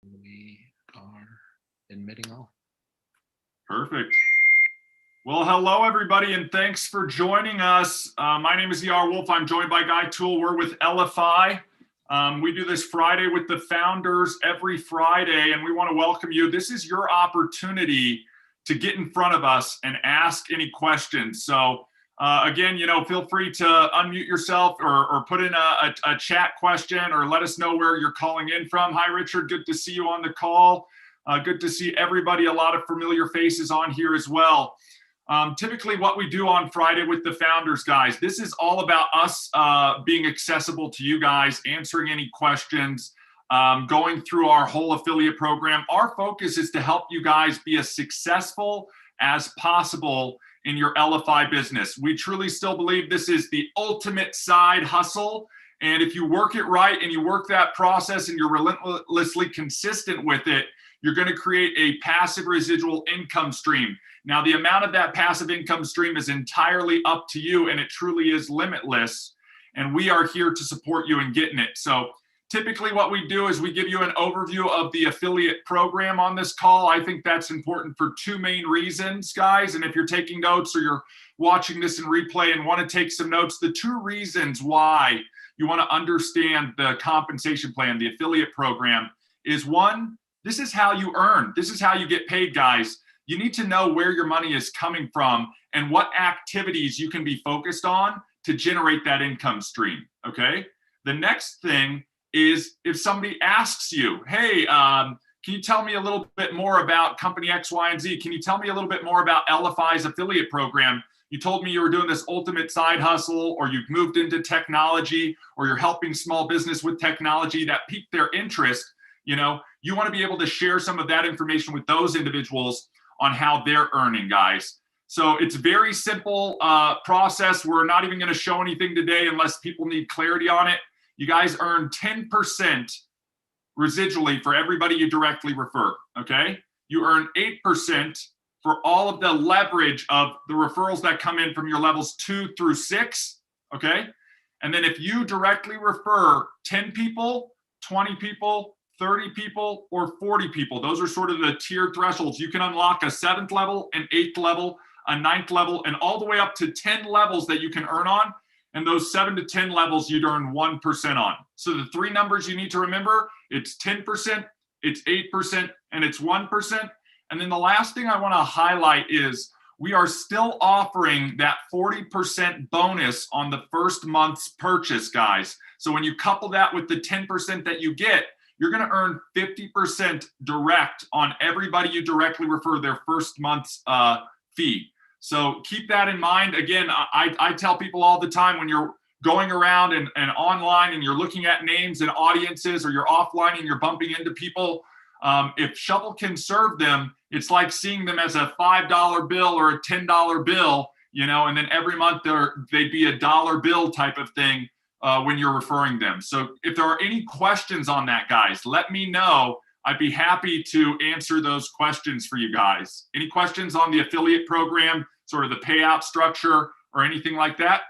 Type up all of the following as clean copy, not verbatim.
We are admitting all. Perfect. Well, hello, everybody, and thanks for joining us. My name is E.R. Wolf. I'm joined by Guy Toole. We're with Elify. We do this Friday with the founders every Friday, and we want to welcome you. This is your opportunity to get in front of us and ask any questions. So again, feel free to unmute yourself or put in a chat question or let us know where you're calling in from. Hi, Richard. Good to see you on the call. Good to see everybody. A lot of familiar faces on here as well. Typically what we do on Friday with the founders, guys, this is all about us being accessible to you guys, answering any questions, going through our whole affiliate program. Our focus is to help you guys be as successful as possible in your Elify business. We truly still believe this is the ultimate side hustle. And if you work it right and you work that process and you're relentlessly consistent with it, you're going to create a passive residual income stream. Now, the amount of that passive income stream is entirely up to you, and it truly is limitless. And we are here to support you in getting it. So typically what we do is we give you an overview of the affiliate program on this call. I think that's important for two main reasons, guys. And if you're taking notes or you're watching this in replay and want to take some notes, the two reasons why you want to understand the compensation plan, the affiliate program, is one, this is how you earn. This is how you get paid, guys. You need to know where your money is coming from and what activities you can be focused on to generate that income stream, okay? The next thing is if somebody asks you, hey, can you tell me a little bit more about company X, Y, and Z? Can you tell me a little bit more about Elify's affiliate program? You told me you were doing this ultimate side hustle, or you've moved into technology, or you're helping small business with technology that piqued their interest. You want to be able to share some of that information with those individuals on how they're earning, guys. So it's very simple process. We're not even going to show anything today unless people need clarity on it. You guys earn 10% residually for everybody you directly refer, okay? You earn 8% for all of the leverage of the referrals that come in from your levels 2 through 6, okay? And then if you directly refer 10 people, 20 people, 30 people, or 40 people. Those are sort of the tiered thresholds. You can unlock a 7th level, an 8th level, a 9th level, and all the way up to 10 levels that you can earn on. And those 7 to 10 levels you'd earn 1% on. So the three numbers you need to remember, it's 10%, it's 8%, and it's 1%. And then the last thing I want to highlight is we are still offering that 40% bonus on the first month's purchase, guys. So when you couple that with the 10% that you get, you're going to earn 50% direct on everybody you directly refer their first month's fee. So keep that in mind. Again, I tell people all the time when you're going around and online and you're looking at names and audiences, or you're offline and you're bumping into people, if Shovel can serve them, it's like seeing them as a $5 bill or a $10 bill, and then every month they'd be a dollar bill type of thing. When you're referring them. So if there are any questions on that, guys, let me know. I'd be happy to answer those questions for you guys. Any questions on the affiliate program, sort of the payout structure, or anything like that?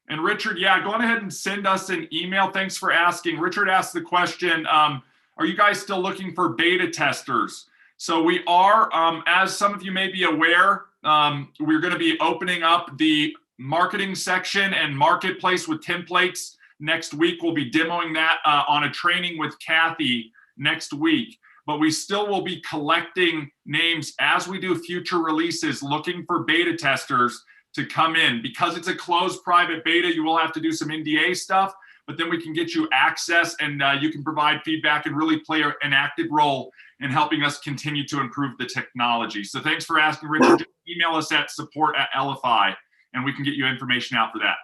And Richard, yeah, go on ahead and send us an email. Thanks for asking. Richard asked the question, are you guys still looking for beta testers? So we are, as some of you may be aware, we're going to be opening up the marketing section and marketplace with templates next week. We'll be demoing that on a training with Kathy next week. But we still will be collecting names as we do future releases, looking for beta testers to come in. Because it's a closed private beta, you will have to do some NDA stuff, but then we can get you access and you can provide feedback and really play an active role in helping us continue to improve the technology. So thanks for asking, Richard. Just email us at support@Elify, and we can get you information out for that.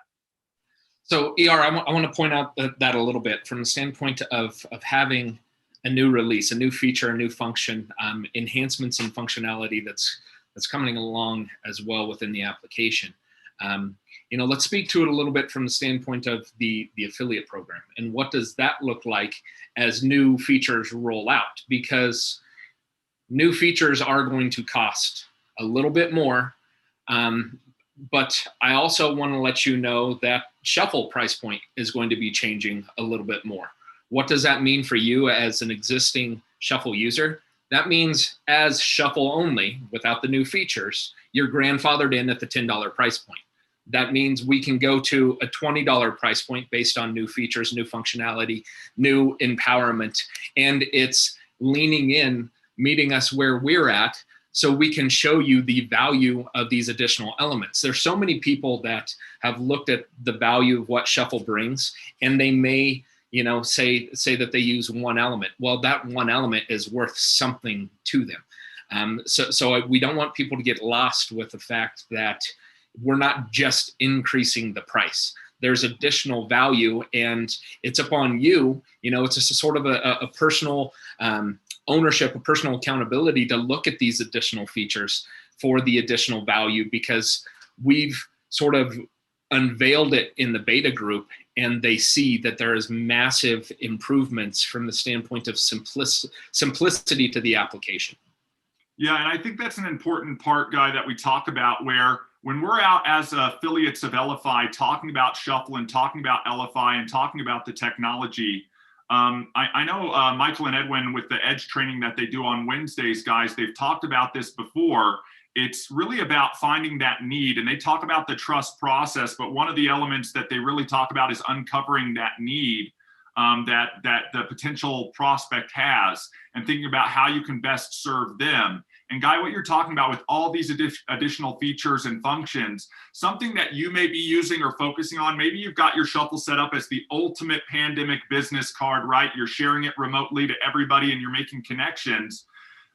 So ER, I want to point out that a little bit from the standpoint of having a new release, a new feature, a new function, enhancements and functionality that's coming along as well within the application. Let's speak to it a little bit from the standpoint of the affiliate program, and what does that look like as new features roll out? Because new features are going to cost a little bit more, But I also want to let you know that shuffle price point is going to be changing a little bit more. What does that mean for you as an existing shuffle user? That means as shuffle only, without the new features, you're grandfathered in at the $10 price point. That means we can go to a $20 price point based on new features, new functionality, new empowerment, and it's leaning in, meeting us where we're at, so we can show you the value of these additional elements. There's so many people that have looked at the value of what Shuffle brings, and they may, say that they use one element. Well, that one element is worth something to them. So we don't want people to get lost with the fact that we're not just increasing the price. There's additional value, and it's upon you. It's just a sort of a personal ownership, a personal accountability to look at these additional features for the additional value, because we've sort of unveiled it in the beta group, and they see that there is massive improvements from the standpoint of simplicity to the application. Yeah, and I think that's an important part, Guy, that we talk about, where when we're out as affiliates of Elify talking about Shuffle and talking about Elify and talking about the technology, I know Michael and Edwin, with the Edge training that they do on Wednesdays, guys, they've talked about this before. It's really about finding that need, and they talk about the trust process, but one of the elements that they really talk about is uncovering that need that the potential prospect has, and thinking about how you can best serve them. And Guy, what you're talking about with all these additional features and functions, something that you may be using or focusing on, maybe you've got your Shuffle set up as the ultimate pandemic business card, right? You're sharing it remotely to everybody and you're making connections,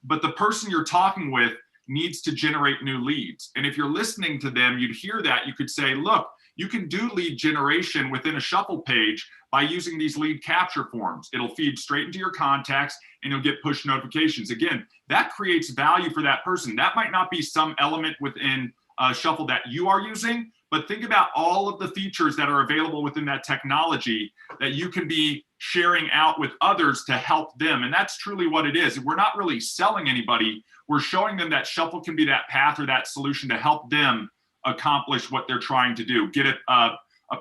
but the person you're talking with needs to generate new leads. And if you're listening to them, you'd hear that. You could say, look, you can do lead generation within a Shuffle page by using these lead capture forms. It'll feed straight into your contacts and you'll get push notifications. Again, that creates value for that person. That might not be some element within Shuffle that you are using, but think about all of the features that are available within that technology that you can be sharing out with others to help them. And that's truly what it is. We're not really selling anybody. We're showing them that Shuffle can be that path or that solution to help them accomplish what they're trying to do. Get a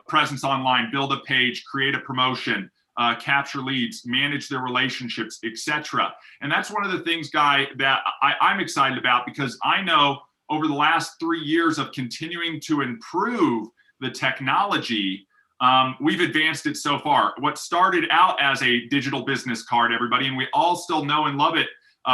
presence online, build a page, create a promotion, capture leads, manage their relationships, etc. And that's one of the things, Guy, that I'm excited about, because I know over the last 3 years of continuing to improve the technology, we've advanced it so far. What started out as a digital business card, everybody, and we all still know and love it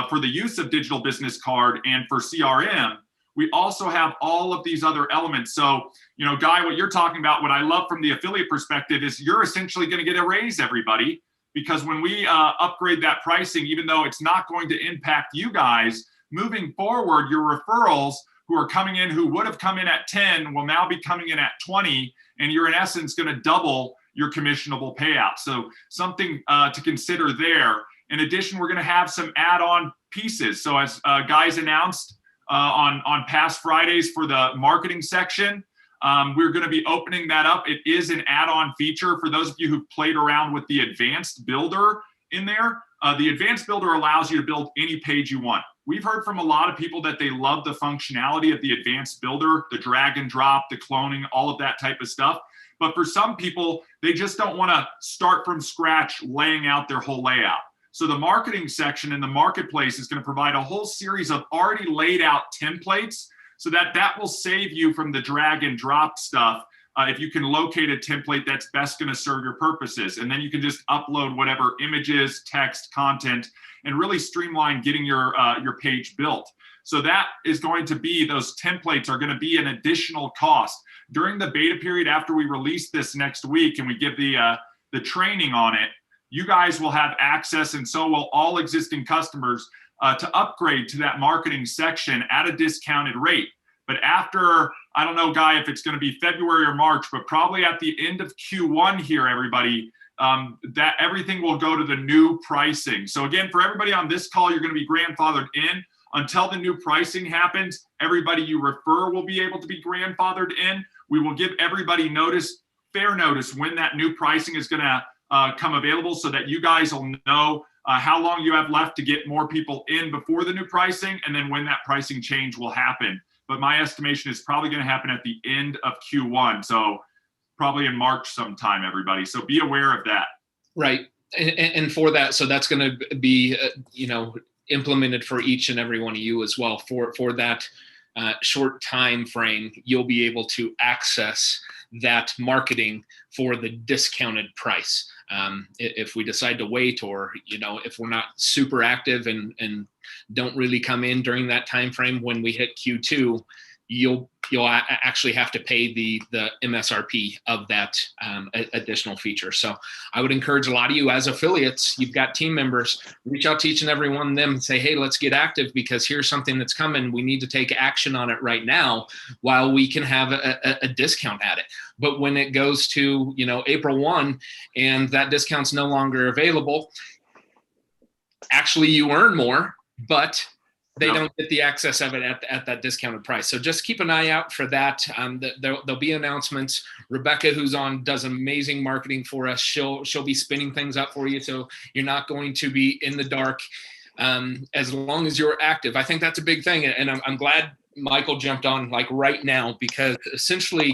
for the use of digital business card and for CRM, we also have all of these other elements. So, Guy, what you're talking about, what I love from the affiliate perspective is you're essentially going to get a raise, everybody, because when we upgrade that pricing, even though it's not going to impact you guys, moving forward, your referrals who are coming in, who would have come in at 10, will now be coming in at 20, and you're in essence going to double your commissionable payout. So something to consider there. In addition, we're going to have some add-on pieces. So as Guy's announced, on past Fridays for the marketing section, we're going to be opening that up. It is an add-on feature for those of you who've played around with the advanced builder in there. The advanced builder allows you to build any page you want. We've heard from a lot of people that they love the functionality of the advanced builder, the drag and drop, the cloning, all of that type of stuff. But for some people, they just don't want to start from scratch laying out their whole layout. So the marketing section in the marketplace is going to provide a whole series of already laid out templates, so that will save you from the drag and drop stuff. If you can locate a template that's best going to serve your purposes, and then you can just upload whatever images, text, content, and really streamline getting your page built. So that is going to be, those templates are going to be an additional cost. During the beta period, after we release this next week and we give the training on it, you guys will have access, and so will all existing customers, to upgrade to that marketing section at a discounted rate. But after, I don't know, Guy, if it's going to be February or March, but probably at the end of Q1 here, everybody, that everything will go to the new pricing. So again, for everybody on this call, you're going to be grandfathered in. Until the new pricing happens, everybody you refer will be able to be grandfathered in. We will give everybody notice, fair notice, when that new pricing is going to come available, so that you guys will know how long you have left to get more people in before the new pricing, and then when that pricing change will happen. but my estimation is probably going to happen at the end of Q1. So probably in March sometime, everybody. So be aware of that. Right. And for that, so that's going to be, implemented for each and every one of you as well. For that short time frame, you'll be able to access that marketing for the discounted price. If we decide to wait, or if we're not super active and don't really come in during that time frame, when we hit Q2, you'll actually have to pay the MSRP of that additional feature. So I would encourage a lot of you as affiliates, you've got team members, reach out to each and every one of them and say, hey, let's get active, because here's something that's coming. We need to take action on it right now while we can have a discount at it. But when it goes to, April 1 and that discount's no longer available, actually you earn more, but they don't get the access of it at that discounted price. So just keep an eye out for that. There'll be announcements. Rebecca, who's on, does amazing marketing for us. She'll be spinning things up for you, so you're not going to be in the dark as long as you're active. I think that's a big thing, and I'm glad Michael jumped on like right now, because essentially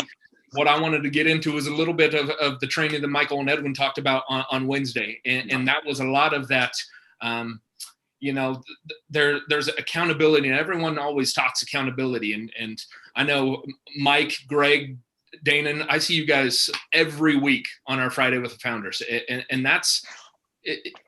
what I wanted to get into is a little bit of the training that Michael and Edwin talked about on Wednesday, and that was a lot of that. There's accountability, and everyone always talks accountability. And I know Mike, Greg, Danon, I see you guys every week on our Friday with the Founders. And that's,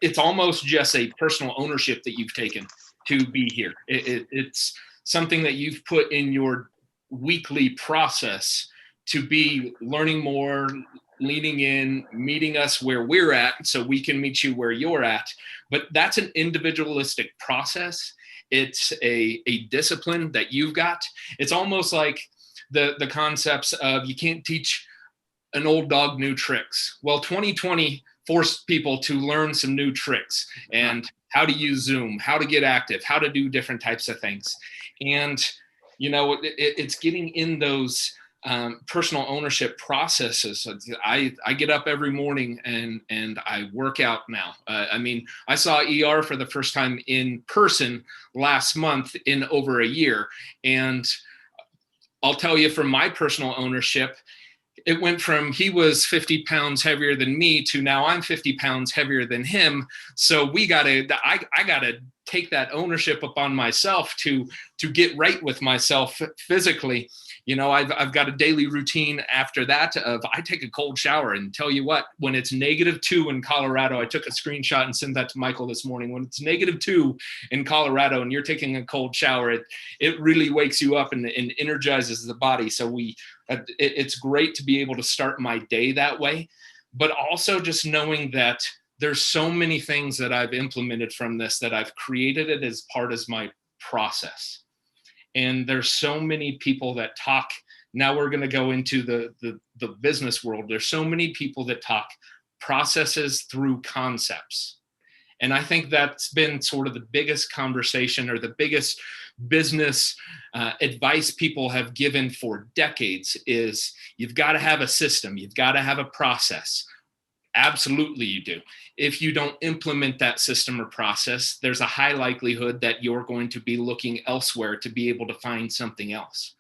it's almost just a personal ownership that you've taken to be here. It's something that you've put in your weekly process to be learning more, leaning in, meeting us where we're at so we can meet you where you're at. But that's an individualistic process. It's a discipline that you've got. It's almost like the concepts of you can't teach an old dog new tricks. Well, 2020 forced people to learn some new tricks and how to use Zoom, how to get active, how to do different types of things. And, it's getting in those personal ownership processes. I get up every morning and I work out now. I saw ER for the first time in person last month in over a year. And I'll tell you, from my personal ownership, it went from he was 50 pounds heavier than me to now I'm 50 pounds heavier than him. So I gotta take that ownership upon myself to get right with myself physically. I've got a daily routine after that of I take a cold shower, and tell you what, when it's -2 in Colorado, I took a screenshot and sent that to Michael this morning. When it's -2 in Colorado and you're taking a cold shower, it really wakes you up and energizes the body. So it's great to be able to start my day that way, but also just knowing that there's so many things that I've implemented from this, that I've created it as part of my process. And there's so many people that talk. Now we're going to go into the business world. There's so many people that talk processes through concepts. And I think that's been sort of the biggest conversation, or the biggest business advice people have given for decades is you've got to have a system. You've got to have a process. Absolutely you do. If you don't implement that system or process, there's a high likelihood that you're going to be looking elsewhere to be able to find something else.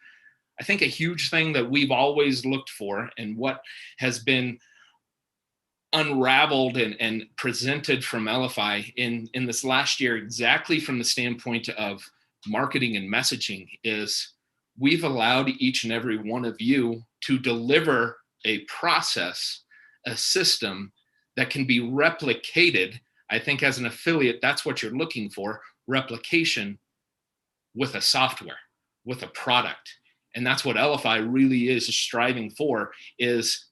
I think a huge thing that we've always looked for, and what has been unraveled and presented from Elify in this last year, exactly from the standpoint of marketing and messaging, is we've allowed each and every one of you to deliver a process, a system that can be replicated. I think as an affiliate, that's what you're looking for, replication with a software, with a product. And that's what Elify really is striving for. Is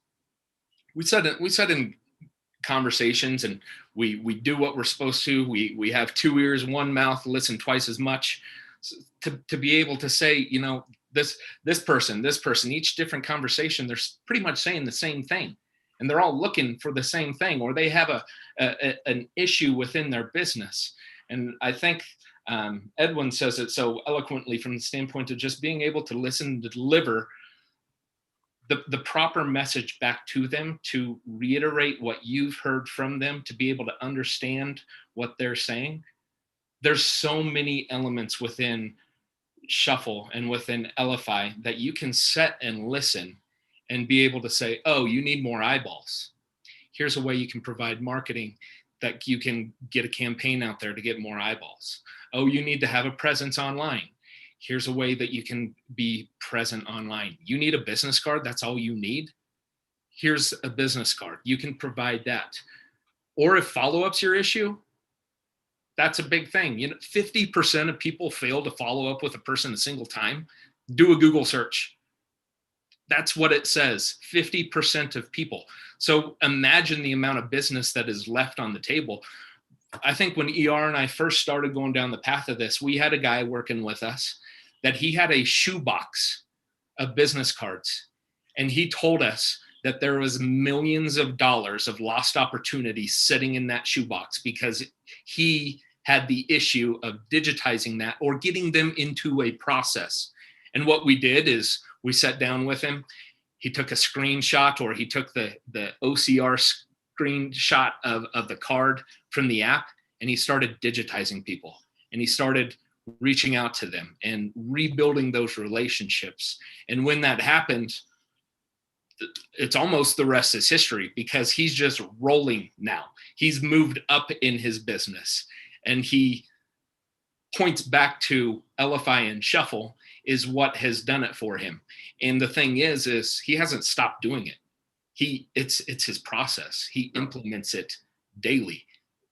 we said in conversations, and we do what we're supposed to. We have 2 ears, 1 mouth, listen twice as much, to be able to say, this person, each different conversation, they're pretty much saying the same thing. And they're all looking for the same thing, or they have an issue within their business. And I think Edwin says it so eloquently from the standpoint of just being able to listen, to deliver the proper message back to them, to reiterate what you've heard from them, to be able to understand what they're saying. There's so many elements within Shuffle and within Elify that you can set and listen and be able to say, oh, you need more eyeballs. Here's a way you can provide marketing that you can get a campaign out there to get more eyeballs. Oh, you need to have a presence online. Here's a way that you can be present online. You need a business card. That's all you need. Here's a business card. You can provide that. Or if follow-up's your issue, that's a big thing. 50% of people fail to follow up with a person a single time. Do a Google search. That's what it says, 50% of people. So imagine the amount of business that is left on the table. I think when ER and I first started going down the path of this, we had a guy working with us that he had a shoebox of business cards. And he told us that there was millions of dollars of lost opportunity sitting in that shoebox because he had the issue of digitizing that or getting them into a process. And what we did is we sat down with him. He took a screenshot, or he took the OCR screenshot of the card from the app, and he started digitizing people. And he started reaching out to them and rebuilding those relationships. And when that happened, it's almost the rest is history, because he's just rolling now. He's moved up in his business, and he points back to Elify and Shuffle is what has done it for him. And the thing is he hasn't stopped doing it. It's his process. He implements it daily.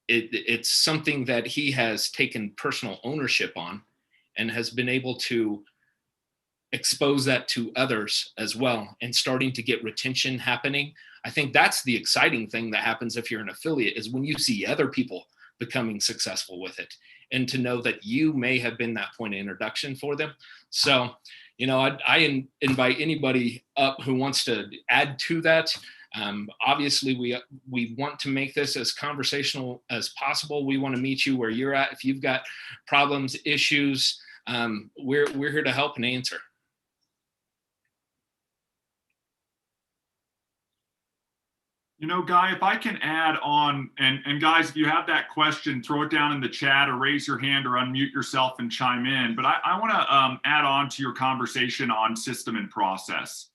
It's something that he has taken personal ownership on and has been able to expose that to others as well, and starting to get retention happening. I think that's the exciting thing that happens if you're an affiliate, is when you see other people becoming successful with it, and to know that you may have been that point of introduction for them. So, I invite anybody up who wants to add to that. Obviously, we want to make this as conversational as possible. We want to meet you where you're at. If you've got problems, issues, we're here to help and answer. Guy, if I can add on, and guys, if you have that question, throw it down in the chat or raise your hand or unmute yourself and chime in. But I want to add on to your conversation on system and process.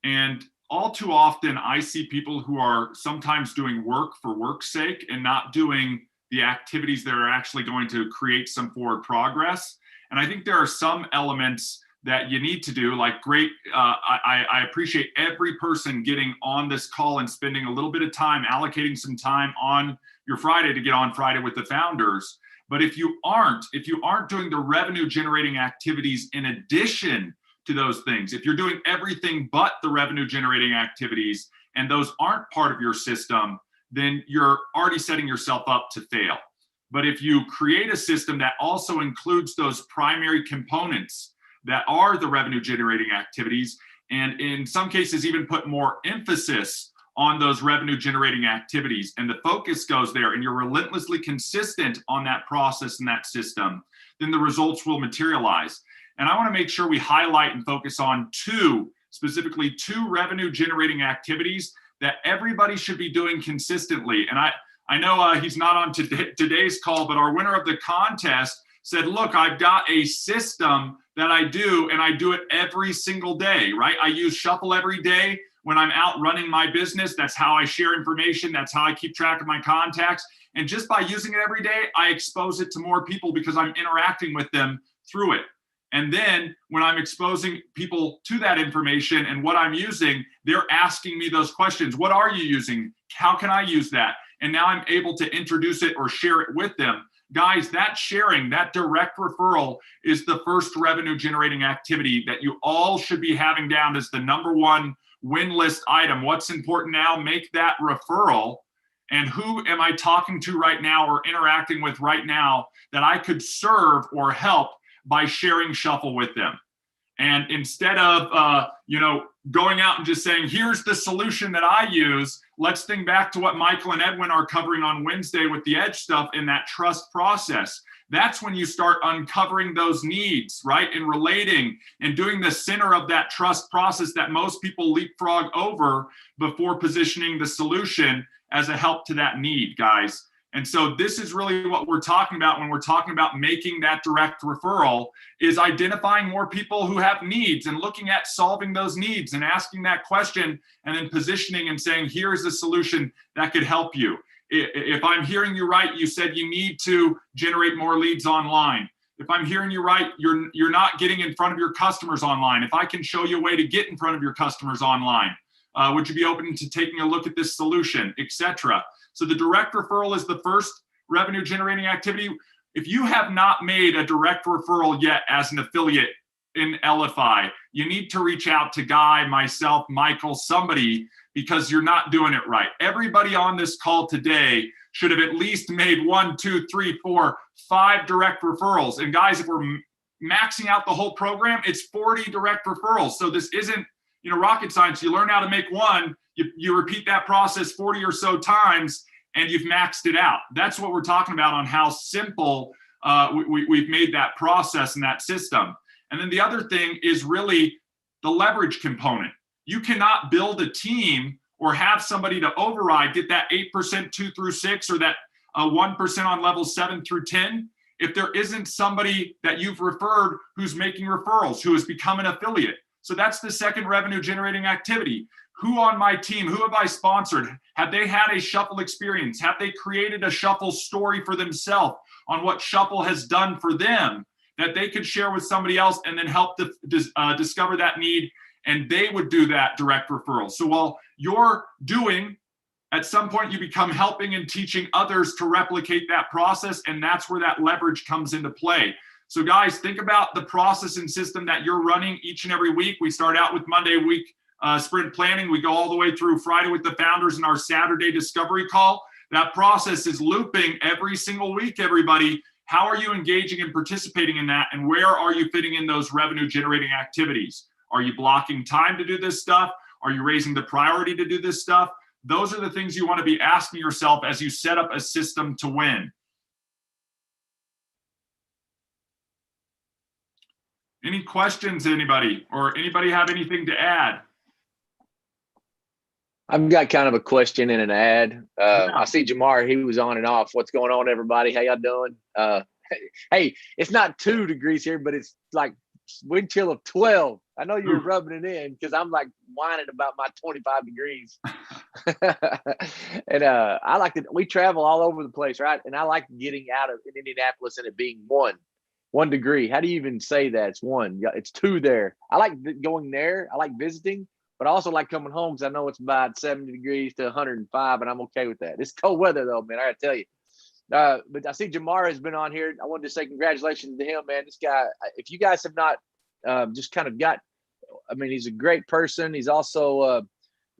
And all too often, I see people who are sometimes doing work for work's sake and not doing the activities that are actually going to create some forward progress. And I think there are some elements that you need to do, like I appreciate every person getting on this call and spending a little bit of time, allocating some time on your Friday to get on Friday with the founders. But if you aren't doing the revenue generating activities in addition to those things, if you're doing everything but the revenue generating activities and those aren't part of your system, then you're already setting yourself up to fail. But if you create a system that also includes those primary components that are the revenue generating activities, and in some cases even put more emphasis on those revenue generating activities, and the focus goes there, and you're relentlessly consistent on that process and that system, then the results will materialize. And I want to make sure we highlight and focus on specifically two revenue generating activities that everybody should be doing consistently. And I know he's not on today's call, but our winner of the contest said, look, I've got a system that I do, and I do it every single day, right? I use Shuffle every day when I'm out running my business. That's how I share information. That's how I keep track of my contacts. And just by using it every day, I expose it to more people because I'm interacting with them through it. And then when I'm exposing people to that information and what I'm using, they're asking me those questions. What are you using? How can I use that? And now I'm able to introduce it or share it with them. Guys, that sharing, that direct referral is the first revenue generating activity that you all should be having down as the number one win list item. What's important now? Make that referral. And who am I talking to right now or interacting with right now that I could serve or help by sharing Shuffle with them? And instead of going out and just saying, here's the solution that I use, let's think back to what Michael and Edwin are covering on Wednesday with the Edge stuff in that trust process. That's when you start uncovering those needs, right? And relating and doing the center of that trust process that most people leapfrog over before positioning the solution as a help to that need, guys. And so this is really what we're talking about when we're talking about making that direct referral, is identifying more people who have needs and looking at solving those needs and asking that question and then positioning and saying, here's a solution that could help you. If I'm hearing you right, you said you need to generate more leads online. If I'm hearing you right, you're not getting in front of your customers online. If I can show you a way to get in front of your customers online, would you be open to taking a look at this solution, etc.? So the direct referral is the first revenue generating activity. If you have not made a direct referral yet as an affiliate in Elify, you need to reach out to Guy, myself, Michael, somebody, because you're not doing it right. Everybody on this call today should have at least made 1, 2, 3, 4, 5 direct referrals. And guys, if we're maxing out the whole program, it's 40 direct referrals. So this isn't, rocket science. You learn how to make one, you repeat that process 40 or so times, and you've maxed it out. That's what we're talking about on how simple we've made that process and that system. And then the other thing is really the leverage component. You cannot build a team or have somebody to override, get that 8% 2 through 6 or that 1% on levels 7 through 10, if there isn't somebody that you've referred who's making referrals, who has become an affiliate. So that's the second revenue generating activity. Who on my team, who have I sponsored? Have they had a Shuffle experience? Have they created a Shuffle story for themselves on what Shuffle has done for them that they could share with somebody else and then help discover that need, and they would do that direct referral. So while you're doing, at some point you become helping and teaching others to replicate that process, and that's where that leverage comes into play. So guys, think about the process and system that you're running each and every week. We start out with Monday week sprint planning. We go all the way through Friday with the founders and our Saturday discovery call. That process is looping every single week, everybody. How are you engaging and participating in that? And where are you fitting in those revenue generating activities? Are you blocking time to do this stuff? Are you raising the priority to do this stuff? Those are the things you want to be asking yourself as you set up a system to win. Any questions, anybody? Or anybody have anything to add? I've got kind of a question and an ad. I see Jamar, he was on and off. What's going on, everybody? How y'all doing? Hey, it's not 2 degrees here, but it's like wind chill of 12. I know you're rubbing it in because I'm like whining about my 25 degrees. And I like to, we travel all over the place, right? And I like getting out of Indianapolis and it being 1 degree. How do you even say that? It's 1. It's 2 there. I like going there. I like visiting, but I also like coming home because I know it's about 70 degrees to 105, and I'm okay with that. It's cold weather though, man. I gotta tell you. But I see Jamar has been on here. I wanted to say congratulations to him, man. This guy, if you guys have not just kind of got, I mean, he's a great person. He's also,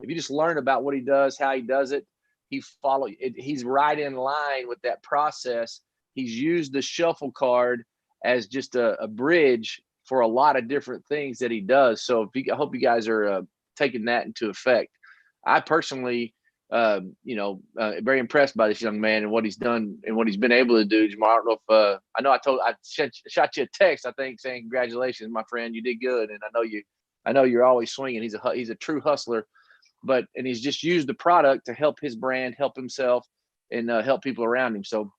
if you just learn about what he does, how he does it, he's right in line with that process. He's used the Shuffle card as just a bridge for a lot of different things that he does. So I hope you guys are taking that into effect. I personally, very impressed by this young man and what he's done and what he's been able to do. Jamar, I don't know if I shot you a text, I think, saying congratulations, my friend, you did good. And I know you're always swinging. He's a true hustler, and he's just used the product to help his brand, help himself, and help people around him. So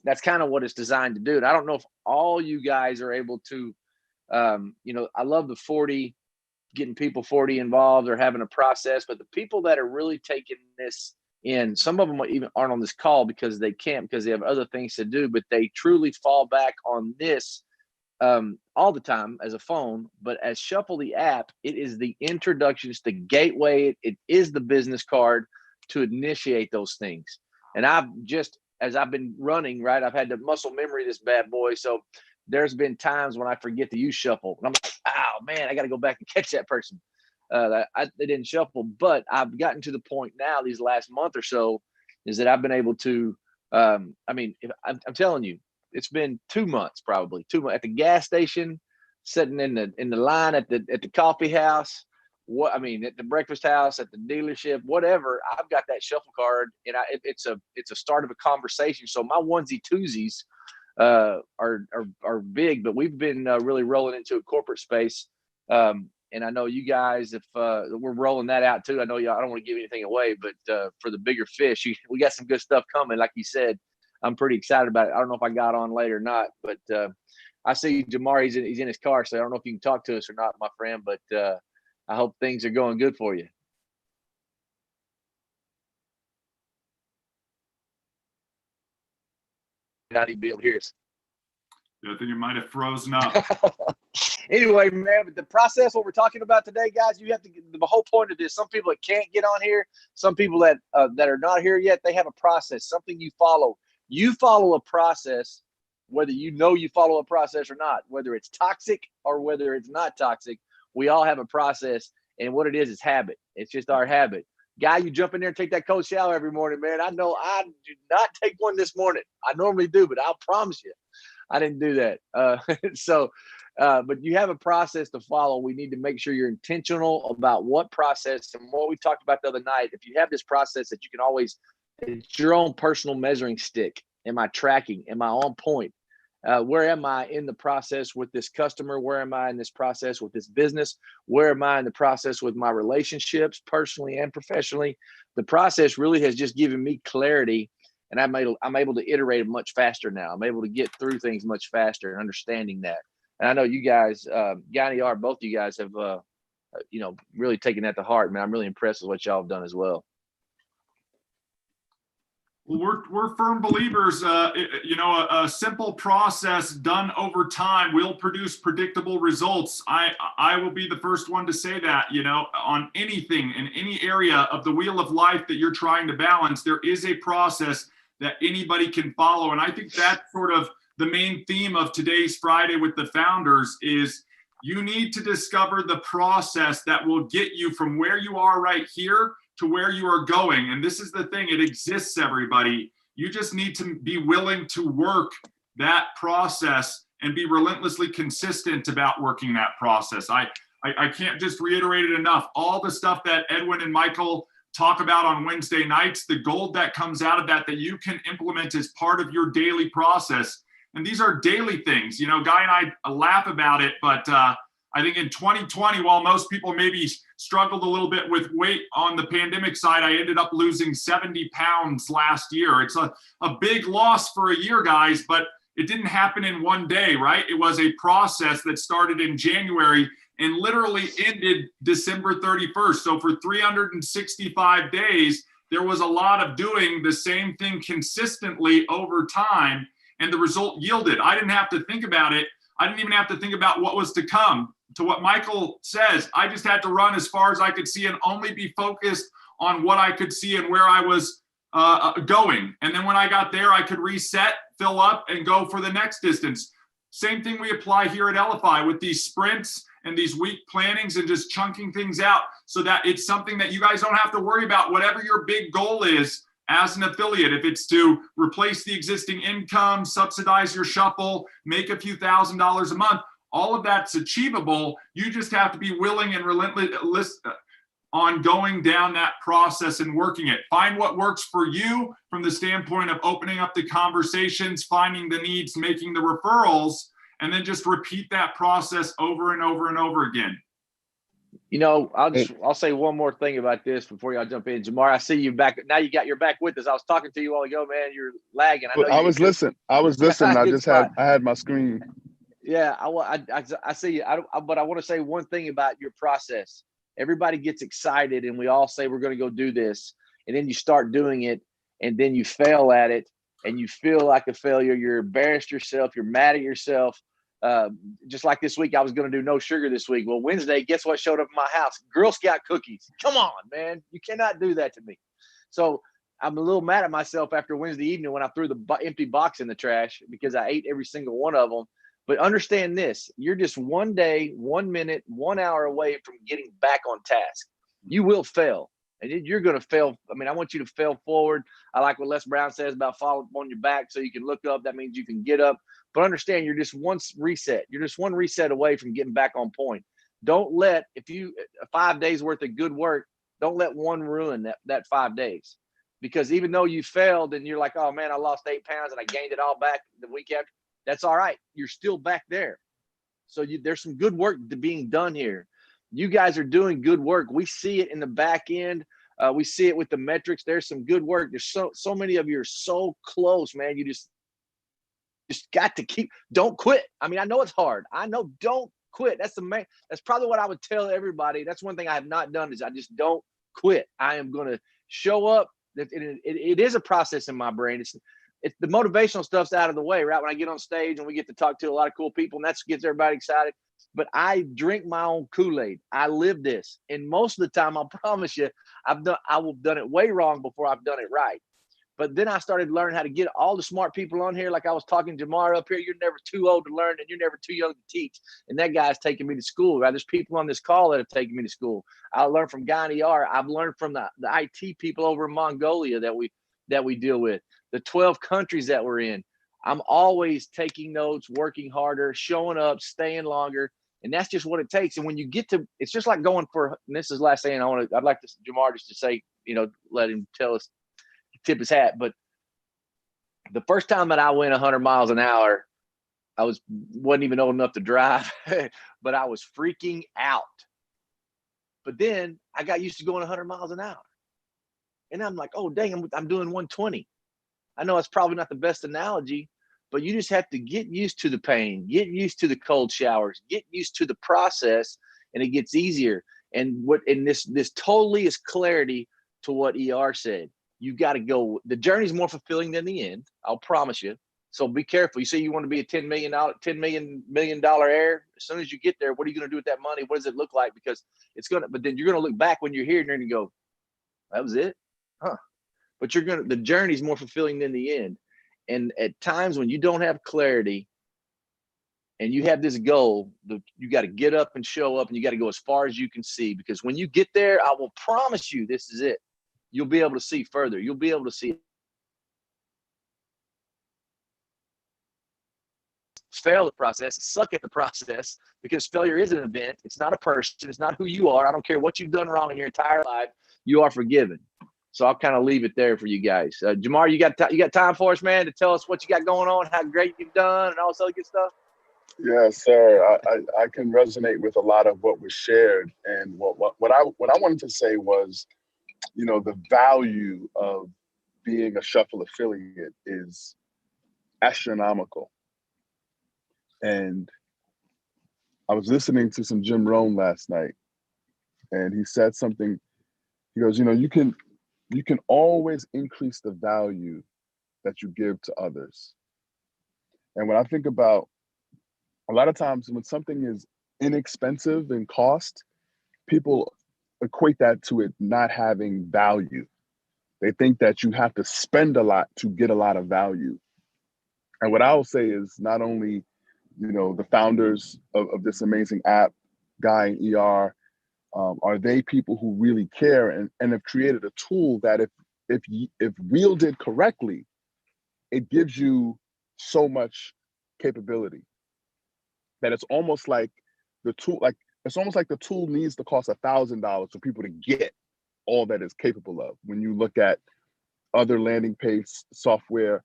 that's kind of what it's designed to do. And I don't know if all you guys are able to, I love the 40, getting people 40 involved or having a process, but the people that are really taking this in, some of them even aren't on this call because they can't, because they have other things to do, but they truly fall back on this all the time as a phone. But as Shuffle the app, it is the introduction, it's the gateway, it is the business card to initiate those things. And as I've been running, right, I've had to muscle memory this bad boy. So there's been times when I forget to use Shuffle. And I'm like, oh, man, I got to go back and catch that person. They didn't Shuffle. But I've gotten to the point now, these last month or so, is that I've been able to, I'm telling you, it's been 2 months, probably 2 months at the gas station, sitting in the line at the coffee house, at the breakfast house, at the dealership, whatever. I've got that Shuffle card, and it's a start of a conversation. So my onesie twosies are big, but we've been really rolling into a corporate space And I know you guys, if we're rolling that out too, I know y'all, I don't want to give anything away, but for the bigger fish, we got some good stuff coming. Like you said, I'm pretty excited about it. I don't know if I got on late or not, but I see Jamar, he's in his car, so I don't know if you can talk to us or not, my friend, but I hope things are going good for you. Not even be able to hear us. I think you might have frozen up. Anyway, man, but the process, what we're talking about today, guys, you have to get the whole point of this. Some people that can't get on here, some people that are not here yet, they have a process, something you follow. You follow a process, whether you know you follow a process or not, whether it's toxic or whether it's not toxic. We all have a process, and what it is habit. It's just our habit. Guy, you jump in there and take that cold shower every morning, man. I know I do not take one this morning. I normally do, but I'll promise you, I didn't do that. But you have a process to follow. We need to make sure you're intentional about what process and what we talked about the other night. If you have this process that you can always, it's your own personal measuring stick. Am I tracking? Am I on point? Where am I in the process with this customer? Where am I in this process with this business? Where am I in the process with my relationships, personally and professionally? The process really has just given me clarity, and I'm able to iterate much faster now. I'm able to get through things much faster and understanding that. And I know you guys, Guy and ER, both of you guys have, really taken that to heart, man. I'm really impressed with what y'all have done as well. Well, we're firm believers. A simple process done over time will produce predictable results. I will be the first one to say that. On anything in any area of the wheel of life that you're trying to balance, there is a process that anybody can follow. And I think that's sort of the main theme of today's Friday with the founders is you need to discover the process that will get you from where you are right here to where you are going. And this is the thing, it exists, everybody. You just need to be willing to work that process and be relentlessly consistent about working that process. I can't just reiterate it enough. All the stuff that Edwin and Michael talk about on Wednesday nights, the gold that comes out of that you can implement as part of your daily process. And these are daily things. Guy and I laugh about it, but I think in 2020, while most people maybe struggled a little bit with weight on the pandemic side, I ended up losing 70 pounds last year. It's a big loss for a year, guys, but it didn't happen in one day, right? It was a process that started in January and literally ended December 31st. So for 365 days, there was a lot of doing the same thing consistently over time, and the result yielded. I didn't have to think about it. I didn't even have to think about what was to come. To what Michael says, I just had to run as far as I could see and only be focused on what I could see and where I was going. And then when I got there, I could reset, fill up, and go for the next distance. Same thing we apply here at Elify with these sprints and these week plannings and just chunking things out so that it's something that you guys don't have to worry about. Whatever your big goal is as an affiliate, if it's to replace the existing income, subsidize your shuffle, make a few $1,000s a month, all of that's achievable. You just have to be willing and relentless on going down that process and working it. Find what works for you from the standpoint of opening up the conversations, finding the needs, making the referrals, and then just repeat that process over and over and over again. I'll say one more thing about this before y'all jump in. Jamar, I see you back. Now you got your back with us. I was talking to you a while ago, man. You're lagging. I was listening. I had my screen. Yeah, I see you. But I want to say one thing about your process. Everybody gets excited and we all say we're going to go do this. And then you start doing it and then you fail at it and you feel like a failure. You're embarrassed yourself. You're mad at yourself. Just like this week, I was going to do no sugar this week. Well, Wednesday, guess what showed up in my house? Girl Scout cookies. Come on, man. You cannot do that to me. So I'm a little mad at myself after Wednesday evening when I threw the empty box in the trash because I ate every single one of them. But understand this, you're just 1 day, 1 minute, 1 hour away from getting back on task. You will fail, and you're going to fail. I mean, I want you to fail forward. I like what Les Brown says about fall on your back so you can look up. That means you can get up. But understand, you're just one reset. You're just one reset away from getting back on point. Don't let, 5 days worth of good work, don't let one ruin that 5 days. Because even though you failed and you're like, oh, man, I lost 8 pounds and I gained it all back the week after, that's all right. You're still back there. So there's some good work being done here. You guys are doing good work. We see it in the back end. We see it with the metrics. There's some good work. There's so many of you are so close, man. You just got to don't quit. I mean, I know it's hard. I know, don't quit. That's probably what I would tell everybody. That's one thing I have not done, is I just don't quit. I am going to show up. It is a process in my brain. It's the motivational stuff's out of the way, right? When I get on stage and we get to talk to a lot of cool people, and that gets everybody excited. But I drink my own Kool-Aid. I live this. And most of the time, I promise you, I will have done it way wrong before I've done it right. But then I started learning how to get all the smart people on here. Like I was talking to Jamar up here, you're never too old to learn and you're never too young to teach. And that guy's taking me to school, right? There's people on this call that have taken me to school. I learned from Guy in ER. I've learned from the IT people over in Mongolia that we deal with, the 12 countries that we're in. I'm always taking notes, working harder, showing up, staying longer. And that's just what it takes. And when you get to, it's just like going for, and this is the last thing I'd like Jamar just to say, let him tell us, tip his hat. But the first time that I went 100 miles an hour, I wasn't even old enough to drive, but I was freaking out. But then I got used to going 100 miles an hour. And I'm like, oh, dang, I'm doing 120. I know it's probably not the best analogy, but you just have to get used to the pain, get used to the cold showers, get used to the process, and it gets easier. And this totally is clarity to what ER said. You got to go. The journey is more fulfilling than the end. I'll promise you. So be careful. You say you want to be a $10 million heir. As soon as you get there, what are you going to do with that money? What does it look like? Because but then you're going to look back when you're here and you're going to go, that was it? Huh. But the journey is more fulfilling than the end. And at times when you don't have clarity and you have this goal, you got to get up and show up, and you got to go as far as you can see, because when you get there, I will promise you, this is it. You'll be able to see further. You'll be able to see. Fail the process, suck at the process, because failure is an event. It's not a person. It's not who you are. I don't care what you've done wrong in your entire life. You are forgiven. So I'll kind of leave it there for you guys. Jamar, you got time for us, man, to tell us what you got going on, how great you've done, and all this other good stuff? Yes, sir. I can resonate with a lot of what was shared. And what I wanted to say was, the value of being a Shuffle affiliate is astronomical. And I was listening to some Jim Rohn last night, and he said something. He goes, you can always increase the value that you give to others. And when I think about, a lot of times when something is inexpensive in cost, people equate that to it not having value. They think that you have to spend a lot to get a lot of value. And what I will say is, not only, the founders of this amazing app, Guy and ER, are they people who really care and have created a tool that if wielded correctly, it gives you so much capability that it's almost like the tool needs to cost $1,000 for people to get all that it's capable of. When you look at other landing page software,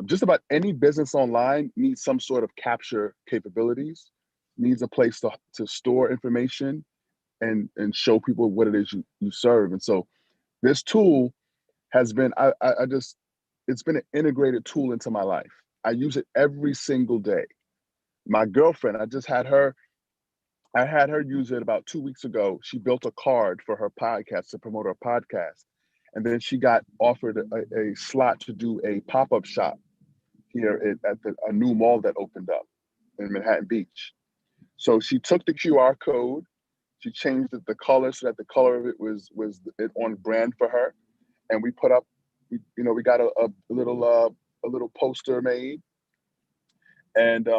just about any business online needs some sort of capture capabilities, needs a place to store information and show people what it is you serve. And so this tool has been, it's been an integrated tool into my life. I use it every single day. My girlfriend, I had her use it about 2 weeks ago. She built a card for her podcast to promote her podcast. And then she got offered a slot to do a pop-up shop here at a new mall that opened up in Manhattan Beach. So she took the QR code, she changed the color so that the color of it was on brand for her. And we put up, we got a little poster made. And,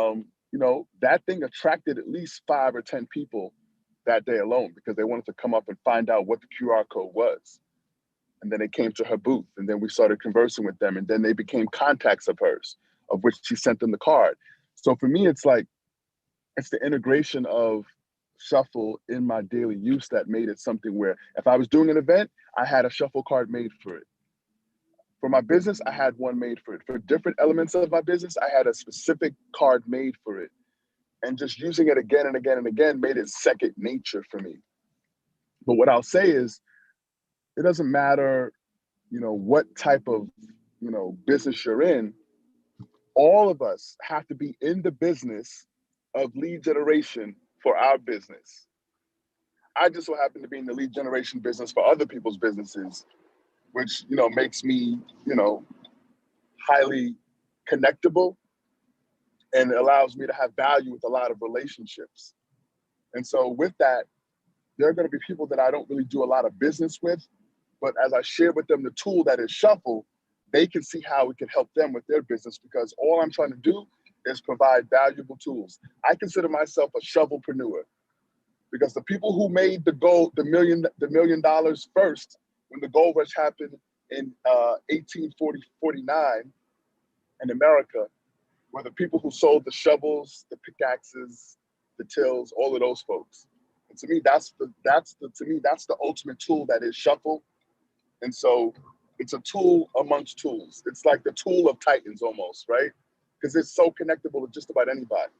that thing attracted at least 5 or 10 people that day alone, because they wanted to come up and find out what the QR code was. And then they came to her booth, and then we started conversing with them. And then they became contacts of hers, of which she sent them the card. So for me, it's the integration of Shuffle in my daily use that made it something where if I was doing an event, I had a Shuffle card made for it. For my business, I had one made for it. For different elements of my business, I had a specific card made for it. and just using it again and again and again made it second nature for me. But what I'll say is, it doesn't matter, what type of, business you're in. All of us have to be in the business of lead generation for our business. I just so happen to be in the lead generation business for other people's businesses, which, makes me, highly connectable and allows me to have value with a lot of relationships. And so with that, there are going to be people that I don't really do a lot of business with, but as I share with them the tool that is Shuffle, they can see how it can help them with their business, because all I'm trying to do is provide valuable tools. I consider myself a shovelpreneur, because the people who made the $1 million first, when the gold rush happened in 1849 in America, were the people who sold the shovels, the pickaxes, the tills, all of those folks. And to me, that's the ultimate tool that is Shuffle. And so it's a tool amongst tools. It's like the tool of titans almost, right? Because it's so connectable to just about anybody.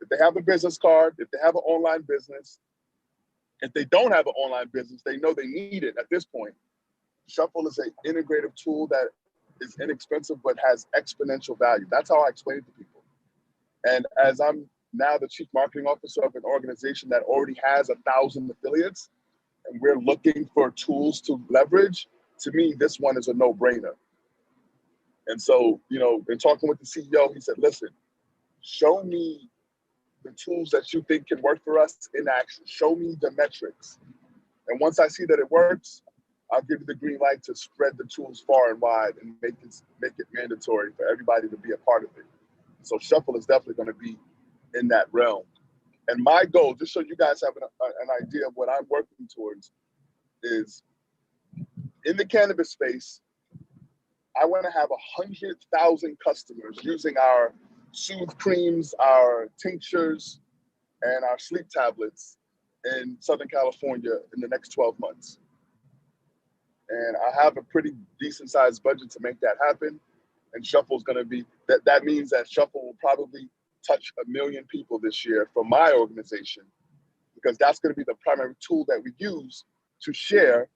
If they have a business card, if they have an online business, if they don't have an online business, they know they need it at this point. Shuffle is an integrative tool that is inexpensive but has exponential value. That's how I explain it to people. And as I'm now the chief marketing officer of an organization that already has 1,000 affiliates, and we're looking for tools to leverage, to me, this one is a no-brainer. And so, in talking with the CEO, he said, listen, show me the tools that you think can work for us in action. Show me the metrics. And once I see that it works, I'll give you the green light to spread the tools far and wide and make it mandatory for everybody to be a part of it. So Shuffle is definitely going to be in that realm. And my goal, just so you guys have an idea of what I'm working towards, is in the cannabis space, I want to have 100,000 customers using our Soothe creams, our tinctures, and our sleep tablets in Southern California in the next 12 months. And I have a pretty decent sized budget to make that happen. And Shuffle's going to be, that means that Shuffle will probably touch 1 million people this year for my organization, because that's going to be the primary tool that we use to share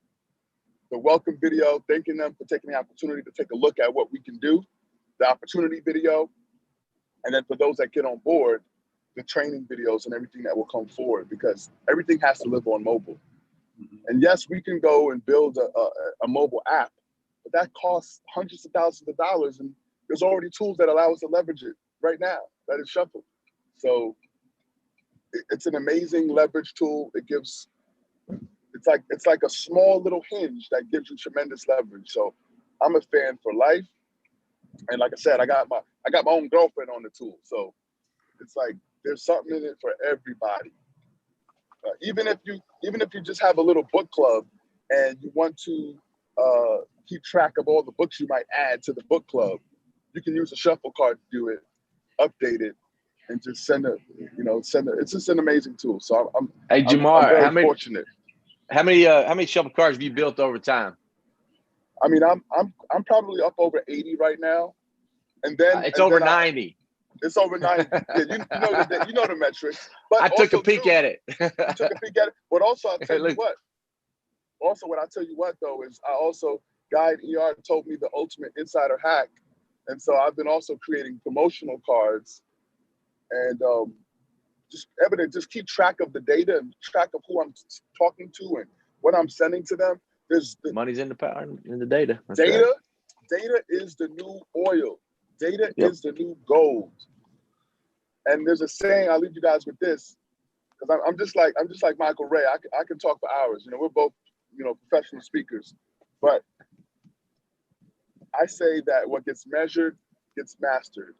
the welcome video, thanking them for taking the opportunity to take a look at what we can do, the opportunity video, and then for those that get on board, the training videos and everything that will come forward, because everything has to live on mobile. And yes, we can go and build a mobile app, but that costs hundreds of thousands of dollars, and there's already tools that allow us to leverage it right now. That is Shuffle. So it's an amazing leverage tool. It's like a small little hinge that gives you tremendous leverage. So I'm a fan for life. And like I said, I got my own girlfriend on the tool. So it's like there's something in it for everybody. Even if you just have a little book club and you want to keep track of all the books you might add to the book club, you can use a Shuffle card to do it, update it, and just send it. It's just an amazing tool. So Hey Jamar, I'm very fortunate. How many Shuffle cards have you built over time? I mean, I'm probably up over 80 right now, and then it's over 90. It's over 90. Yeah, you know the metrics. But I took a peek at it. I took a peek at it. But also, I'll tell you what. Also, what I tell you what though is Guy at ER told me the ultimate insider hack, and so I've been also creating promotional cards, and just keep track of the data and track of who I'm talking to and what I'm sending to them. Money's in the power in the data. That's data. right. Data is the new oil. Data is the new gold. And there's a saying, I'll leave you guys with this, because I'm just like Michael Ray. I can talk for hours. We're both, professional speakers. But I say that what gets measured gets mastered.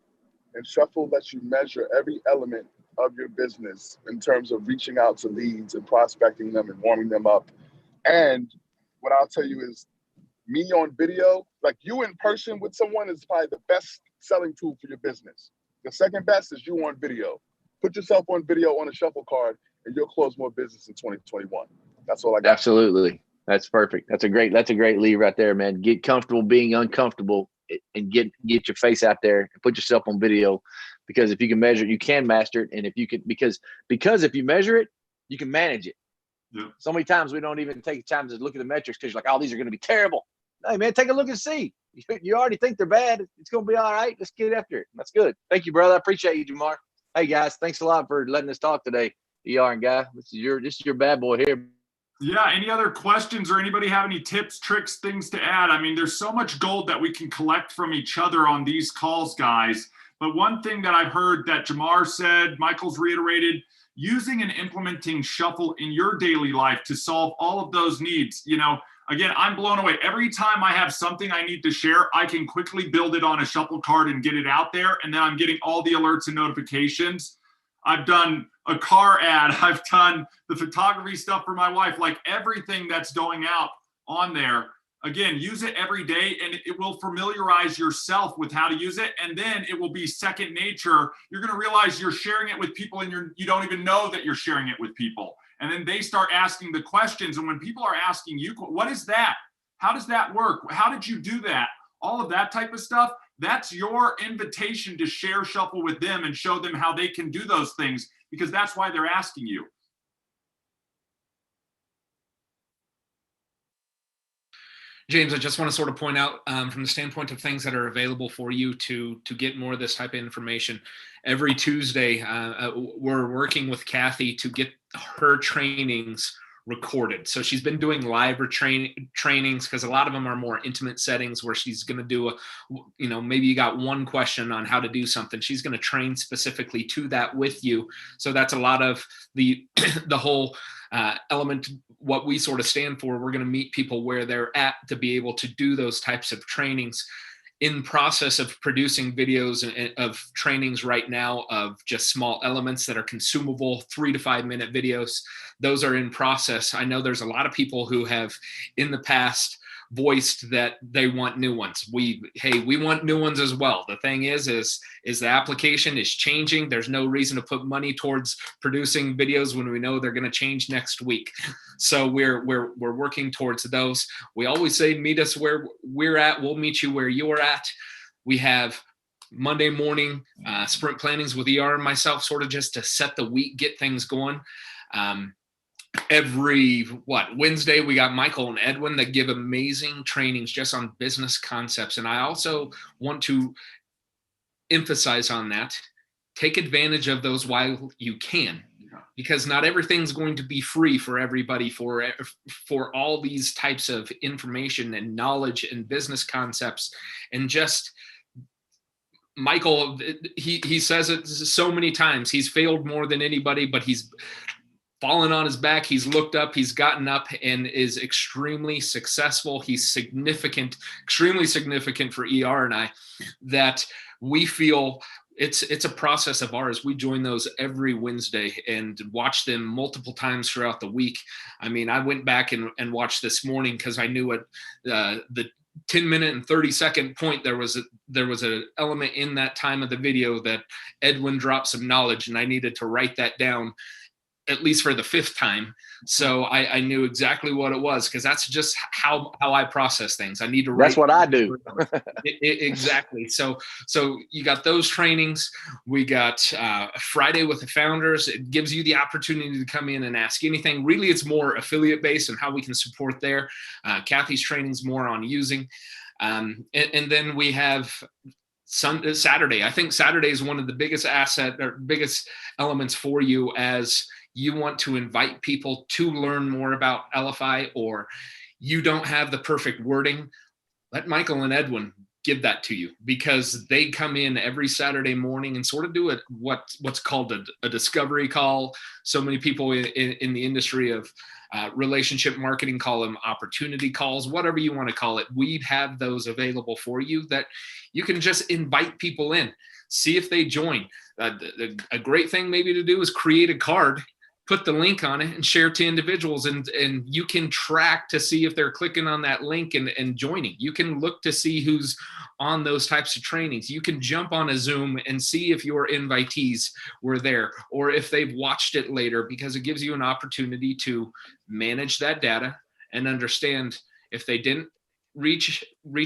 And Shuffle lets you measure every element of your business in terms of reaching out to leads and prospecting them and warming them up. And what I'll tell you is, me on video, like you in person with someone, is probably the best selling tool for your business. The second best is you on video. Put yourself on video on a Shuffle card and you'll close more business in 2021. That's all I got. Absolutely. That's perfect. That's a great lead right there, man. Get comfortable being uncomfortable and get your face out there and put yourself on video, because if you can measure it, you can master it. And if you can, because if you measure it, you can manage it. Yeah. So many times we don't even take time to look at the metrics because you're like, oh, these are going to be terrible. Hey, man, take a look and see. You already think they're bad. It's going to be all right. Let's get after it. That's good. Thank you, brother. I appreciate you, Jamar. Hey, guys, thanks a lot for letting us talk today. ER and Guy, this is your bad boy here. Yeah. Any other questions or anybody have any tips, tricks, things to add? I mean, there's so much gold that we can collect from each other on these calls, guys. But one thing that I've heard that Jamar said, Michael's reiterated, using and implementing Shuffle in your daily life to solve all of those needs. You know, again, I'm blown away. Every time I have something I need to share, I can quickly build it on a Shuffle card and get it out there. And then I'm getting all the alerts and notifications. I've done a car ad. I've done the photography stuff for my wife, like everything that's going out on there. Again, use it every day and it will familiarize yourself with how to use it. And then it will be second nature. You're going to realize you're sharing it with people and you don't even know that you're sharing it with people. And then they start asking the questions. And when people are asking you, what is that? How does that work? How did you do that? All of that type of stuff. That's your invitation to share Shuffle with them and show them how they can do those things, because that's why they're asking you. James, I just want to sort of point out from the standpoint of things that are available for you to get more of this type of information. Every Tuesday, we're working with Kathy to get her trainings recorded. So she's been doing live trainings because a lot of them are more intimate settings where she's going to do maybe you got one question on how to do something. She's going to train specifically to that with you. So that's a lot of the whole element, what we sort of stand for. We're going to meet people where they're at to be able to do those types of trainings. In process of producing videos of trainings right now of just small elements that are consumable, 3 to 5 minute videos. Those are in process. I know there's a lot of people who have in the past voiced that they want new ones. We want new ones as well. The thing is the application is changing. There's no reason to put money towards producing videos when we know they're going to change next week. So we're working towards those. We always say, meet us where we're at. We'll meet you where you're at. We have Monday morning sprint plannings with ER and myself, sort of just to set the week, get things going. Every Wednesday we got Michael and Edwin that give amazing trainings just on business concepts. And I also want to emphasize on that. Take advantage of those while you can, because not everything's going to be free for everybody for all these types of information and knowledge and business concepts. And just Michael, he says it so many times. He's failed more than anybody, but he's fallen on his back. He's looked up, he's gotten up and is extremely successful. He's extremely significant for ER and I, that we feel it's a process of ours. We join those every Wednesday and watch them multiple times throughout the week. I mean, I went back and watched this morning because I knew at the 10-minute and 30-second point, there was an element in that time of the video that Edwin dropped some knowledge, and I needed to write that down at least for the 5th time. So I knew exactly what it was, because that's just how I process things. I need to write. That's what I do. Exactly. So you got those trainings. We got Friday with the founders. It gives you the opportunity to come in and ask anything. Really, it's more affiliate based and how we can support there. Kathy's training's more on using. And then we have Saturday. I think Saturday is one of the biggest biggest elements for you as you want to invite people to learn more about Elify, or you don't have the perfect wording. Let Michael and Edwin give that to you, because they come in every Saturday morning and sort of do what's called a discovery call. So many people in the industry of relationship marketing call them opportunity calls, whatever you want to call it. We have those available for you that you can just invite people in, see if they join. A great thing maybe to do is create a card, put the link on it and share to individuals, and you can track to see if they're clicking on that link and joining. You can look to see who's on those types of trainings. You can jump on a Zoom and see if your invitees were there or if they've watched it later, because it gives you an opportunity to manage that data and understand if they didn't reach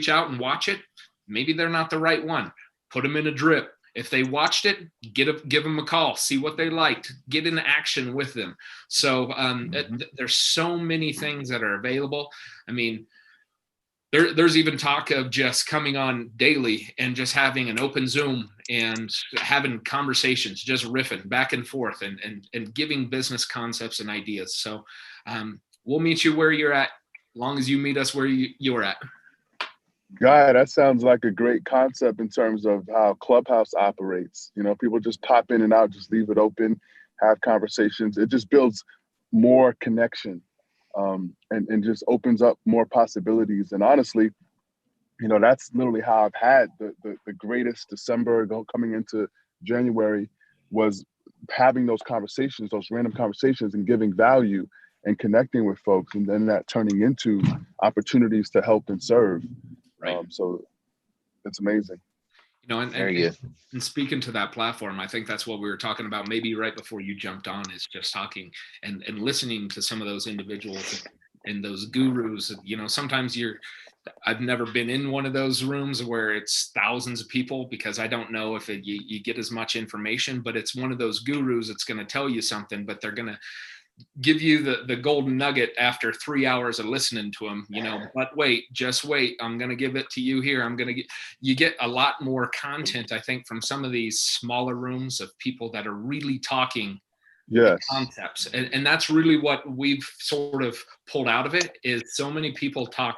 out and watch it, maybe they're not the right one. Put them in a drip. If they watched it, give them a call, see what they liked, get into action with them. So there's so many things that are available. I mean, there's even talk of just coming on daily and just having an open Zoom and having conversations, just riffing back and forth and giving business concepts and ideas. So we'll meet you where you're at, as long as you meet us where you're at. Guy, that sounds like a great concept in terms of how Clubhouse operates. You know, people just pop in and out, just leave it open, have conversations. It just builds more connection. And just opens up more possibilities. And honestly, you know, that's literally how I've had the greatest December coming into January, was having those conversations, those random conversations, and giving value and connecting with folks, and then that turning into opportunities to help and serve. Right. So it's amazing. You know, and speaking to that platform, I think that's what we were talking about maybe right before you jumped on, is just talking and listening to some of those individuals and those gurus. You know, sometimes I've never been in one of those rooms where it's thousands of people, because I don't know if you get as much information, but it's one of those gurus that's going to tell you something, but they're going to give you the golden nugget after 3 hours of listening to them, you know, but just wait, I'm going to give it to you here. You get a lot more content, I think, from some of these smaller rooms of people that are really talking concepts. And that's really what we've sort of pulled out of it, is so many people talk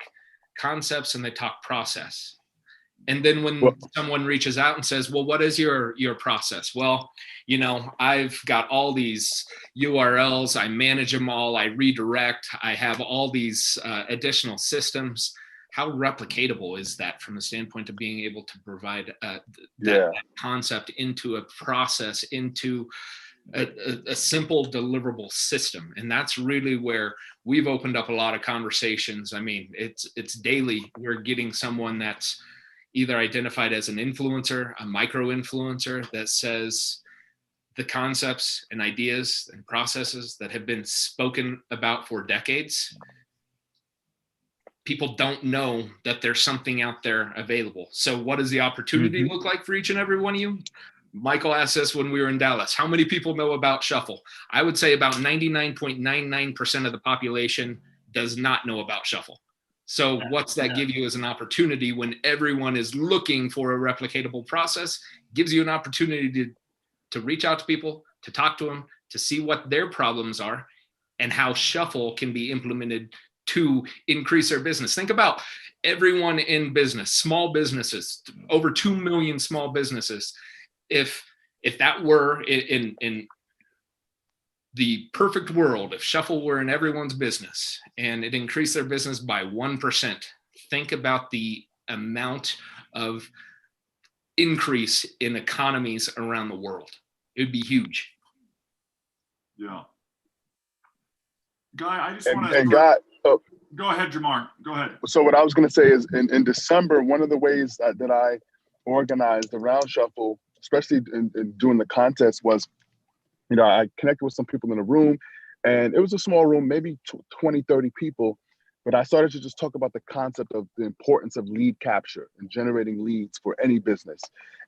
concepts and they talk process. And then when someone reaches out and says, well, what is your process? Well, you know, I've got all these URLs, I manage them all, I redirect, I have all these additional systems. How replicatable is that from the standpoint of being able to provide that concept into a process, into a simple deliverable system? And that's really where we've opened up a lot of conversations. I mean, it's daily. We're getting someone that's either identified as an influencer, a micro influencer, that says the concepts and ideas and processes that have been spoken about for decades, people don't know that there's something out there available. So what does the opportunity look like for each and every one of you? Michael asked us when we were in Dallas, how many people know about Shuffle? I would say about 99.99% of the population does not know about Shuffle. So what's that give you as an opportunity when everyone is looking for a replicatable process? Gives you an opportunity to reach out to people, to talk to them, to see what their problems are and how Shuffle can be implemented to increase their business. Think about everyone in business, small businesses, over 2 million small businesses. If that were in the perfect world, if Shuffle were in everyone's business and it increased their business by 1%, think about the amount of increase in economies around the world. It would be huge. Yeah. Guy, I just want to... Go ahead, Jamar. Go ahead. So what I was going to say is in December, one of the ways that I organized around Shuffle, especially in doing the contest, was, you know, I connected with some people in the room, and it was a small room, maybe 20, 30 people, but I started to just talk about the concept of the importance of lead capture and generating leads for any business.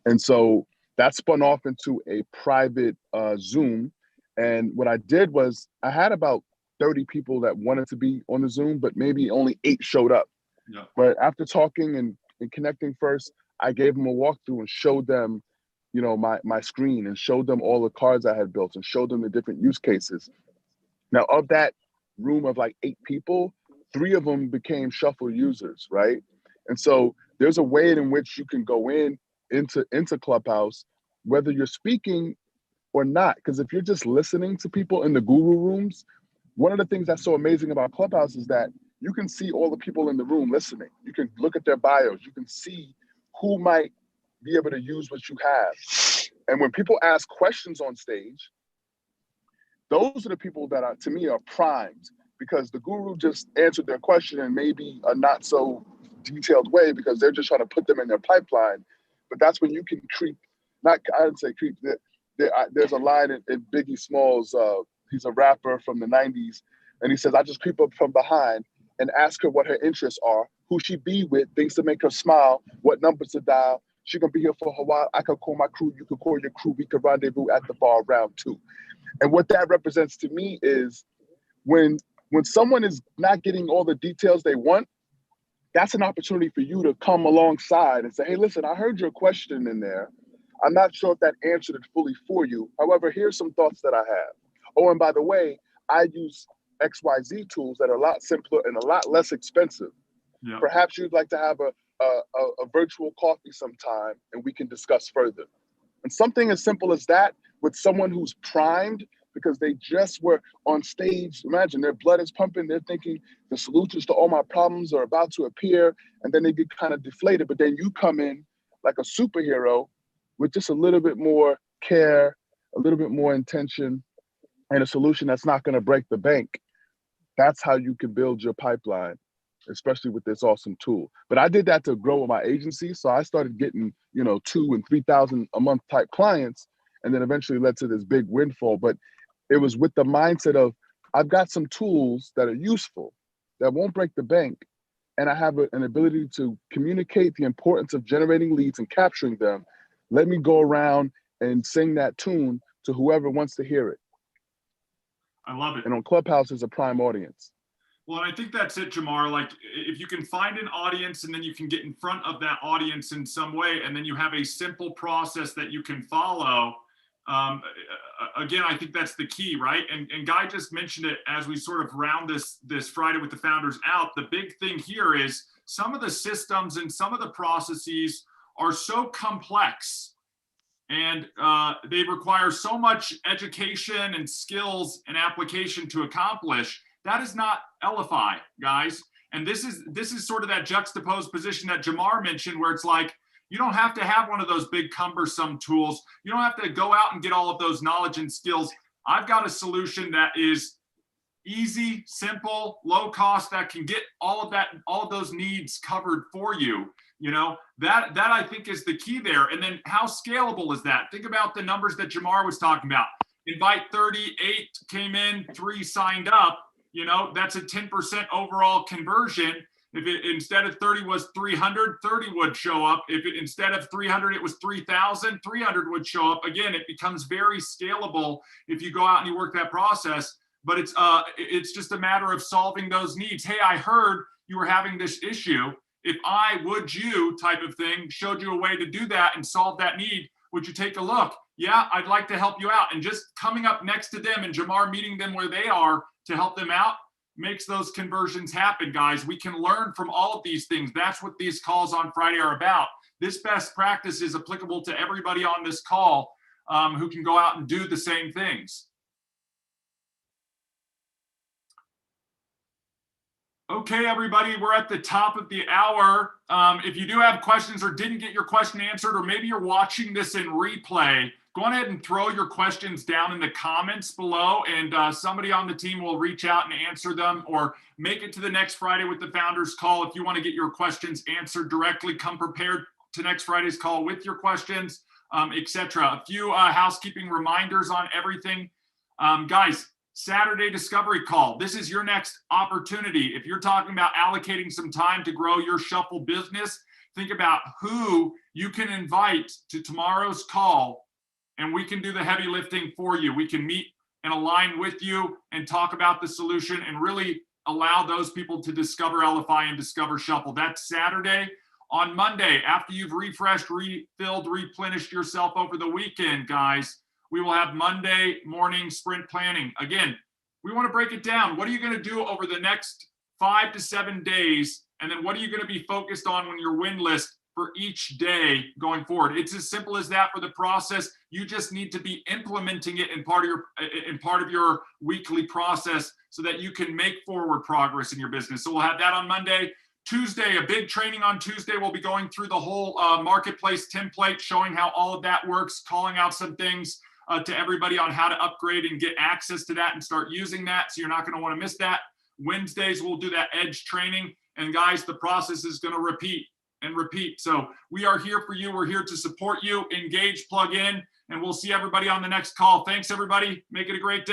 And so that spun off into a private Zoom. And what I did was I had about 30 people that wanted to be on the Zoom, but maybe only 8 showed up. Yeah. But after talking and connecting first, I gave them a walkthrough and showed them, you know, my screen, and showed them all the cards I had built and showed them the different use cases. Now, of that room of like 8 people, 3 of them became Shuffle users, right? And so there's a way in which you can go into Clubhouse, whether you're speaking or not. Because if you're just listening to people in the guru rooms, one of the things that's so amazing about Clubhouse is that you can see all the people in the room listening. You can look at their bios. You can see who might be able to use what you have. And when people ask questions on stage, those are the people that are, to me, are primed, because the guru just answered their question in maybe a not so detailed way because they're just trying to put them in their pipeline. But that's when you can creep, I didn't say creep, there's a line in Biggie Smalls, he's a rapper from the 90s, and he says, I just creep up from behind and ask her what her interests are, who she be with, things to make her smile, what numbers to dial, She's going to be here for a while. I could call my crew. You could call your crew. We could rendezvous at the bar round 2. And what that represents to me is when someone is not getting all the details they want, that's an opportunity for you to come alongside and say, hey, listen, I heard your question in there. I'm not sure if that answered it fully for you. However, here's some thoughts that I have. Oh, and by the way, I use XYZ tools that are a lot simpler and a lot less expensive. Yeah. Perhaps you'd like to have a virtual coffee sometime and we can discuss further. And something as simple as that with someone who's primed because they just were on stage. Imagine their blood is pumping. They're thinking the solutions to all my problems are about to appear. And then they get kind of deflated. But then you come in like a superhero with just a little bit more care, a little bit more intention, and a solution that's not going to break the bank. That's how you can build your pipeline, especially with this awesome tool. But I did that to grow my agency. So I started getting, 2,000 and 3,000 a month type clients, and then eventually led to this big windfall. But it was with the mindset of, I've got some tools that are useful, that won't break the bank. And I have an ability to communicate the importance of generating leads and capturing them. Let me go around and sing that tune to whoever wants to hear it. I love it. And on Clubhouse is a prime audience. Well, and I think that's it, Jamar. Like, if you can find an audience and then you can get in front of that audience in some way, and then you have a simple process that you can follow. Again, I think that's the key, right? And Guy just mentioned it as we sort of round this Friday with the Founders out. The big thing here is some of the systems and some of the processes are so complex, and they require so much education and skills and application to accomplish. That is not Elify, guys. And this is sort of that juxtaposed position that Jamar mentioned, where it's like, you don't have to have one of those big cumbersome tools. You don't have to go out and get all of those knowledge and skills. I've got a solution that is easy, simple, low cost, that can get all of those needs covered for you. That I think is the key there. And then how scalable is that? Think about the numbers that Jamar was talking about. Invite 30, 8 came in, 3 signed up. That's a 10% overall conversion. If it instead of 30 was 300, 30 would show up. If it instead of 300, it was 3,000, 300 would show up. Again, it becomes very scalable if you go out and you work that process. But it's just a matter of solving those needs. Hey, I heard you were having this issue. If I would you type of thing showed you a way to do that and solve that need, would you take a look? Yeah, I'd like to help you out. And just coming up next to them and Jamar meeting them where they are to help them out makes those conversions happen, guys. We can learn from all of these things. That's what these calls on Friday are about. This best practice is applicable to everybody on this call who can go out and do the same things. Okay, everybody, we're at the top of the hour. If you do have questions or didn't get your question answered, or maybe you're watching this in replay, go ahead and throw your questions down in the comments below, and somebody on the team will reach out and answer them, or make it to the next Friday with the Founders Call. If you want to get your questions answered directly, come prepared to next Friday's call with your questions, etc. A few housekeeping reminders on everything. Guys, Saturday discovery call. This is your next opportunity. If you're talking about allocating some time to grow your shuffle business, think about who you can invite to tomorrow's call, and we can do the heavy lifting for you. We can meet and align with you and talk about the solution and really allow those people to discover Elify and discover Shuffle. That's Saturday. On Monday, after you've refreshed, refilled, replenished yourself over the weekend, guys, we will have Monday morning sprint planning. Again, we want to break it down. What are you going to do over the next 5 to 7 days? And then what are you going to be focused on when your win list for each day going forward? It's as simple as that for the process. You just need to be implementing it in part of your weekly process so that you can make forward progress in your business. So we'll have that on Monday. Tuesday, a big training on Tuesday. We'll be going through the whole marketplace template, showing how all of that works, calling out some things to everybody on how to upgrade and get access to that and start using that. So you're not going to want to miss that. Wednesdays, we'll do that edge training. And guys, the process is going to repeat and repeat. So we are here for you. We're here to support you. Engage, plug in, and we'll see everybody on the next call. Thanks, everybody. Make it a great day.